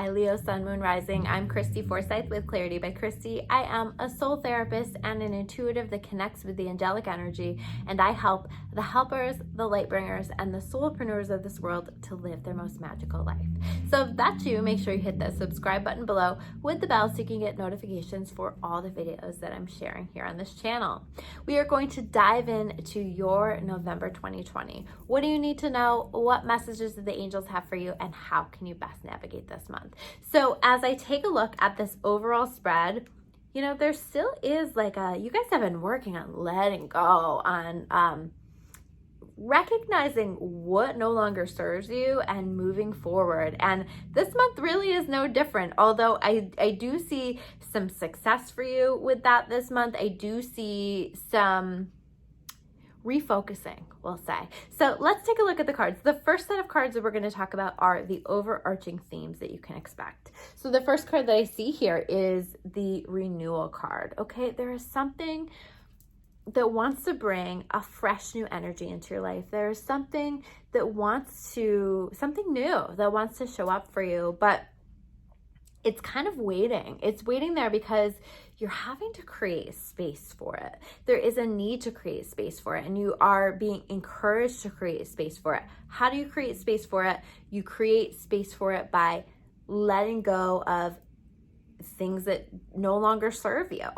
my Leo Sun, Moon, Rising. I'm Christy Forsyth with Clarity by Christy. I am a soul therapist and an intuitive that connects with the angelic energy, and I help the helpers, the light bringers, and the soulpreneurs of this world to live their most magical life. So if that's you, make sure you hit the subscribe button below with the bell so you can get notifications for all the videos that I'm sharing here on this channel. We are going to dive into your November 2020. What do you need to know? What messages do the angels have for you, and how can you best navigate this month? So as I take a look at this overall spread, you know, there still is you guys have been working on letting go, on recognizing what no longer serves you and moving forward. And this month really is no different. Although I do see some success for you with that this month. I do see some refocusing, we'll say. So let's take a look at the cards. The first set of cards that we're going to talk about are the overarching themes that you can expect. So the first card that I see here is the renewal card. Okay, there is something that wants to bring a fresh new energy into your life. There's something that something new that wants to show up for you, but it's kind of waiting. It's waiting there because you're having to create space for it. There is a need to create space for it, and you are being encouraged to create space for it. How do you create space for it? You create space for it by letting go of things that no longer serve you.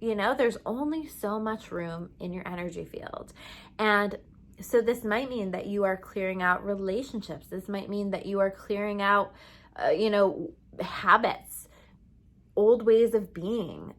You know, there's only so much room in your energy field. And so this might mean that you are clearing out relationships. This might mean that you are clearing out, habits, old ways of being,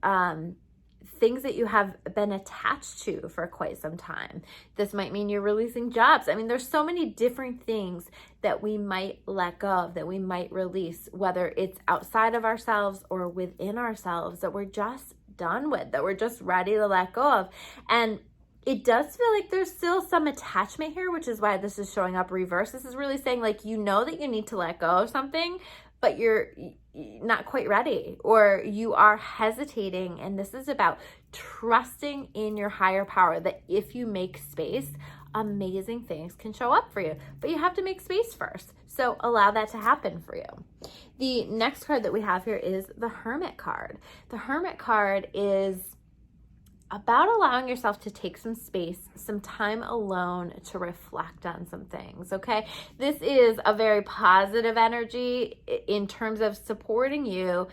things that you have been attached to for quite some time. This might mean you're releasing jobs. I mean, there's so many different things that we might let go of, that we might release, whether it's outside of ourselves or within ourselves, that we're just done with, that we're just ready to let go of. And it does feel like there's still some attachment here, which is why this is showing up reverse. This is really saying, like, you know that you need to let go of something, but you're not quite ready, or you are hesitating. And this is about trusting in your higher power, that if you make space, amazing things can show up for you, but you have to make space first. So allow that to happen for you. The next card that we have here is the Hermit card. The Hermit card is about allowing yourself to take some space, some time alone to reflect on some things, okay? This is a very positive energy in terms of supporting you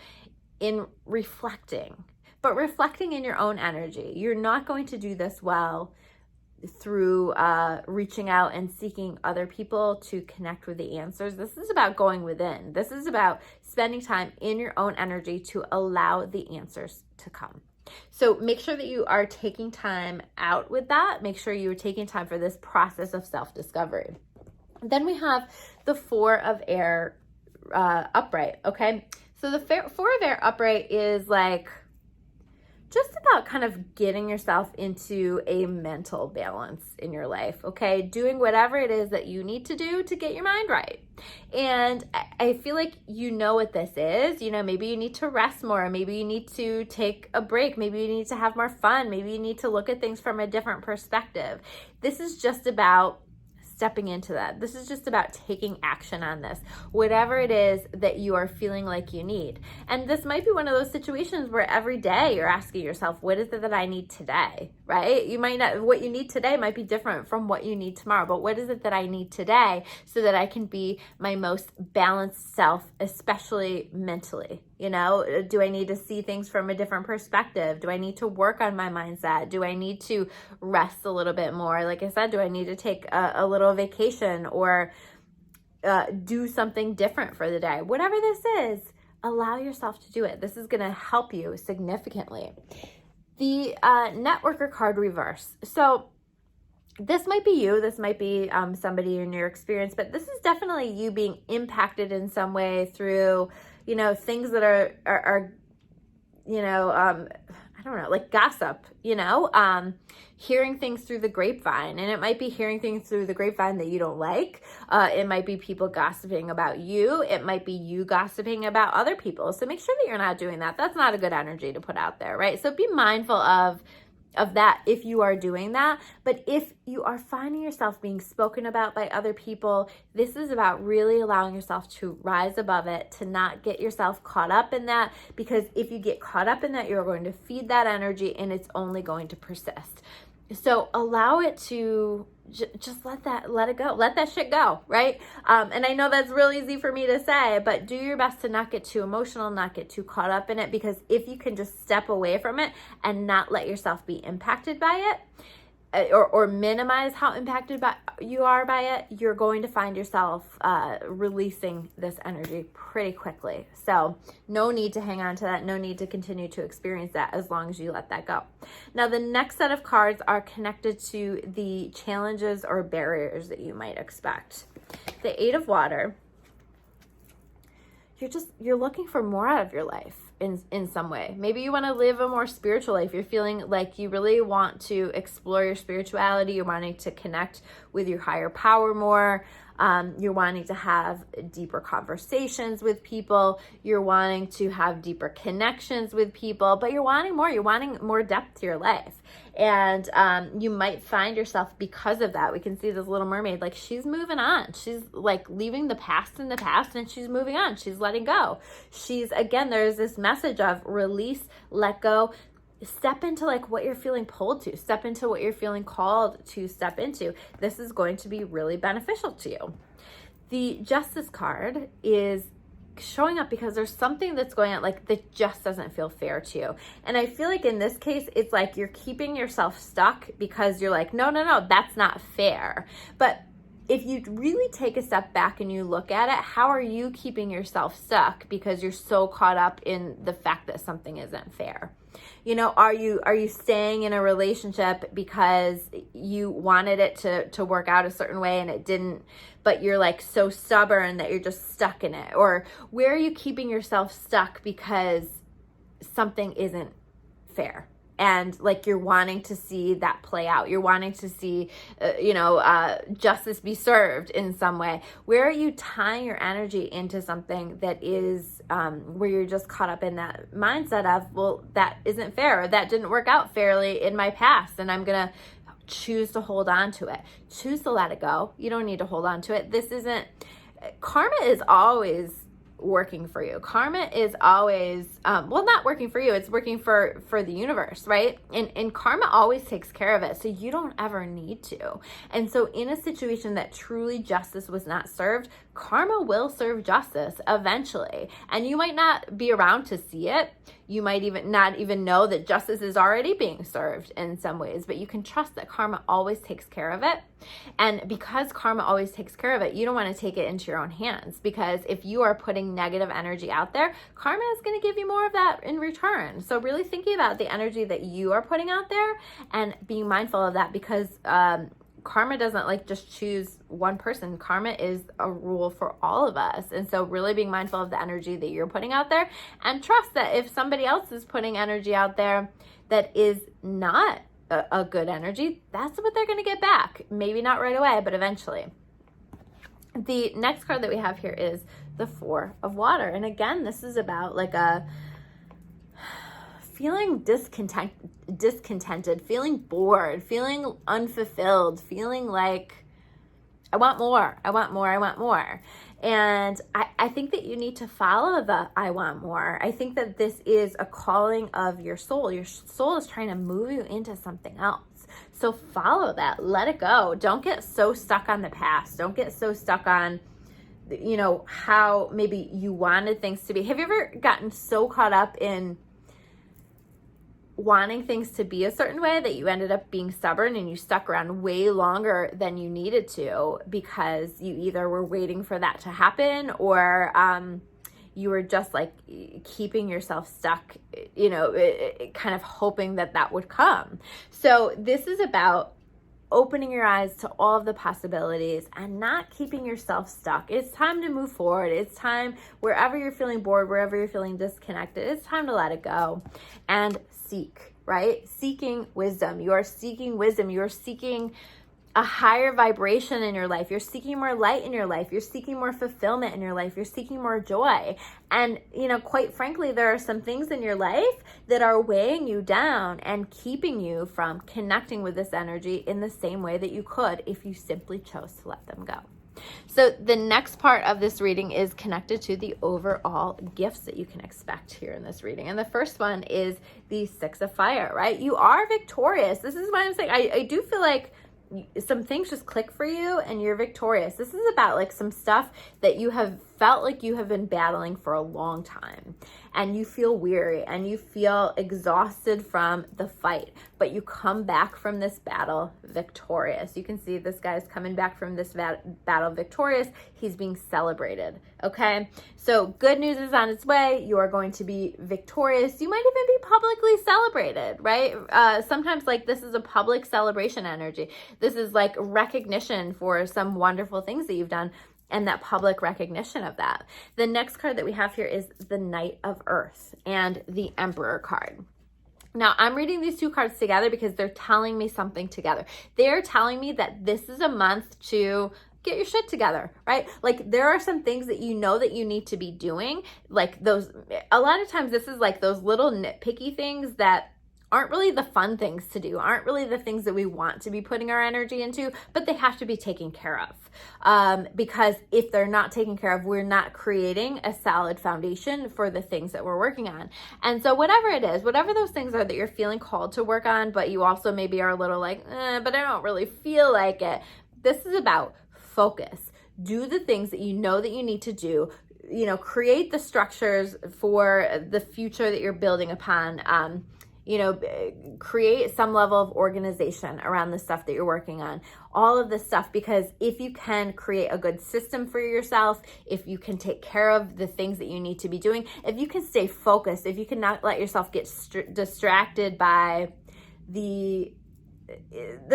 in reflecting, but reflecting in your own energy. You're not going to do this well through reaching out and seeking other people to connect with the answers. This is about going within. This is about spending time in your own energy to allow the answers to come. So make sure that you are taking time out with that. Make sure you are taking time for this process of self-discovery. Then we have the Four of Air upright, okay? So the Four of Air upright is like just about kind of getting yourself into a mental balance in your life, okay? Doing whatever it is that you need to do to get your mind right. And I feel like you know what this is. You know, maybe you need to rest more. Maybe you need to take a break. Maybe you need to have more fun. Maybe you need to look at things from a different perspective. This is just about stepping into that. This is just about taking action on this, whatever it is that you are feeling like you need. And this might be one of those situations where every day you're asking yourself, what is it that I need today, right? You might not, what you need today might be different from what you need tomorrow, but what is it that I need today so that I can be my most balanced self, especially mentally? You know, do I need to see things from a different perspective? Do I need to work on my mindset? Do I need to rest a little bit more? Like I said, do I need to take a little vacation or do something different for the day? Whatever this is, allow yourself to do it. This is going to help you significantly. The networker card reverse. So this might be you, this might be somebody in your experience, but this is definitely you being impacted in some way through, you know, things that are you know, I don't know, like gossip, you know, hearing things through the grapevine. And it might be hearing things through the grapevine that you don't like. It might be people gossiping about you. It might be you gossiping about other people. So make sure that you're not doing that. That's not a good energy to put out there, right? So be mindful of of that if you are doing that. But if you are finding yourself being spoken about by other people, this is about really allowing yourself to rise above it, to not get yourself caught up in that, because if you get caught up in that, you're going to feed that energy and it's only going to persist. So allow it to just let it go. Let that shit go, right? And I know that's real easy for me to say, but do your best to not get too emotional, not get too caught up in it, because if you can just step away from it and not let yourself be impacted by it, or minimize how impacted you are by it, you're going to find yourself releasing this energy pretty quickly. So no need to hang on to that. No need to continue to experience that as long as you let that go. Now, the next set of cards are connected to the challenges or barriers that you might expect. The Eight of Water. You're looking for more out of your life in some way. Maybe you want to live a more spiritual life. You're feeling like you really want to explore your spirituality. You're wanting to connect with your higher power more. You're wanting to have deeper conversations with people. You're wanting to have deeper connections with people, but you're wanting more. You're wanting more depth to your life. And you might find yourself, because of that, we can see this little mermaid, like she's moving on. She's like leaving the past in the past and she's moving on. She's letting go. Again, there's this message of release, let go, step into like what you're feeling pulled to, step into what you're feeling called to step into. This is going to be really beneficial to you. The Justice card is showing up because there's something that's going on like that just doesn't feel fair to you. And I feel like in this case, it's like you're keeping yourself stuck because you're like, no, that's not fair. But if you really take a step back and you look at it, how are you keeping yourself stuck because you're so caught up in the fact that something isn't fair? You know, are you staying in a relationship because you wanted it to work out a certain way and it didn't, but you're like so stubborn that you're just stuck in it? Or where are you keeping yourself stuck because something isn't fair? And like you're wanting to see that play out. You're wanting to see, justice be served in some way. Where are you tying your energy into something that is where you're just caught up in that mindset of, well, that isn't fair, or that didn't work out fairly in my past, and I'm going to choose to hold on to it. Choose to let it go. You don't need to hold on to it. Karma is always working for you. Karma is always, not working for you. It's working for the universe, right? And karma always takes care of it. So you don't ever need to. And so in a situation that truly justice was not served, karma will serve justice eventually. And you might not be around to see it. You might even not even know that justice is already being served in some ways, but you can trust that karma always takes care of it. And because karma always takes care of it, you don't want to take it into your own hands, because if you are putting negative energy out there, karma is going to give you more of that in return. So really thinking about the energy that you are putting out there and being mindful of that, because karma doesn't like just choose one person. Karma is a rule for all of us. And so really being mindful of the energy that you're putting out there, and trust that if somebody else is putting energy out there that is not a good energy, that's what they're going to get back. Maybe not right away, but eventually. The next card that we have here is the Four of Water. And again, this is about like a feeling discontented, feeling bored, feeling unfulfilled, feeling like I want more. And I think that you need to follow the I want more. I think that this is a calling of your soul. Your soul is trying to move you into something else. So follow that. Let it go. Don't get so stuck on the past. Don't get so stuck on, how maybe you wanted things to be. Have you ever gotten so caught up in wanting things to be a certain way that you ended up being stubborn and you stuck around way longer than you needed to, because you either were waiting for that to happen, or you were just like keeping yourself stuck, kind of hoping that would come. So this is about opening your eyes to all of the possibilities and not keeping yourself stuck. It's time to move forward. It's time, wherever you're feeling bored, wherever you're feeling disconnected, it's time to let it go and seek, right? Seeking wisdom. You are seeking wisdom. You are seeking a higher vibration in your life. You're seeking more light in your life. You're seeking more fulfillment in your life. You're seeking more joy. And, you know, quite frankly, there are some things in your life that are weighing you down and keeping you from connecting with this energy in the same way that you could if you simply chose to let them go. So the next part of this reading is connected to the overall gifts that you can expect here in this reading. And the first one is the Six of Fire, right? You are victorious. This is what I'm saying. I do feel like some things just click for you and you're victorious. This is about like some stuff that you have felt like you have been battling for a long time, and you feel weary and you feel exhausted from the fight, but you come back from this battle victorious. You can see this guy's coming back from this battle victorious. He's being celebrated. Okay, so good news is on its way. You are going to be victorious. You might even be publicly celebrated, right? Sometimes like this is a public celebration energy. This is like recognition for some wonderful things that you've done, and that public recognition of that. The next card that we have here is the Knight of Earth and the Emperor card. Now, I'm reading these two cards together because they're telling me something together. They're telling me that this is a month to get your shit together, right? Like there are some things that you know that you need to be doing. Like those, a lot of times this is like those little nitpicky things that aren't really the fun things to do, aren't really the things that we want to be putting our energy into, but they have to be taken care of. Because if they're not taken care of, we're not creating a solid foundation for the things that we're working on. And so whatever it is, whatever those things are that you're feeling called to work on, but you also maybe are a little like, but I don't really feel like it. This is about focus. Do the things that you know that you need to do. You know, create the structures for the future that you're building upon. You know, create some level of organization around the stuff that you're working on, all of this stuff, because if you can create a good system for yourself, if you can take care of the things that you need to be doing, if you can stay focused, if you can not let yourself get distracted by the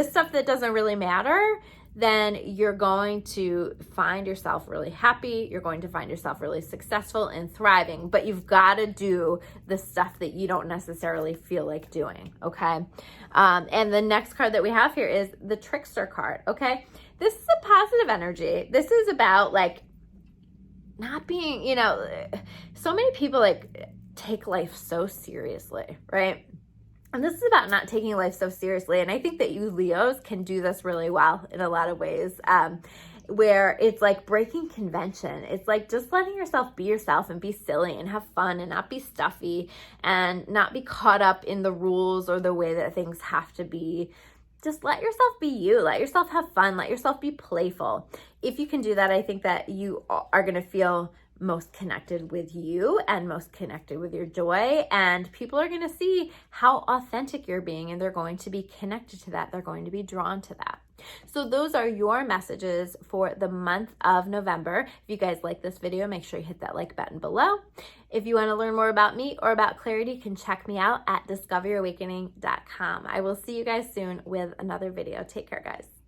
stuff that doesn't really matter, then you're going to find yourself really happy. You're going to find yourself really successful and thriving, but you've got to do the stuff that you don't necessarily feel like doing, okay? And the next card that we have here is the Trickster card, okay? This is a positive energy. This is about like not being, you know, so many people like take life so seriously, right? And this is about not taking life so seriously. And I think that you Leos can do this really well in a lot of ways, where it's like breaking convention. It's like just letting yourself be yourself and be silly and have fun and not be stuffy and not be caught up in the rules or the way that things have to be. Just let yourself be you. Let yourself have fun. Let yourself be playful. If you can do that, I think that you are going to feel most connected with you and most connected with your joy, and people are going to see how authentic you're being, and they're going to be connected to that. They're going to be drawn to that. So those are your messages for the month of November. If you guys like this video, make sure you hit that like button below. If you want to learn more about me or about clarity, you can check me out at discoveryouраwakening.com. I will see you guys soon with another video. Take care, guys.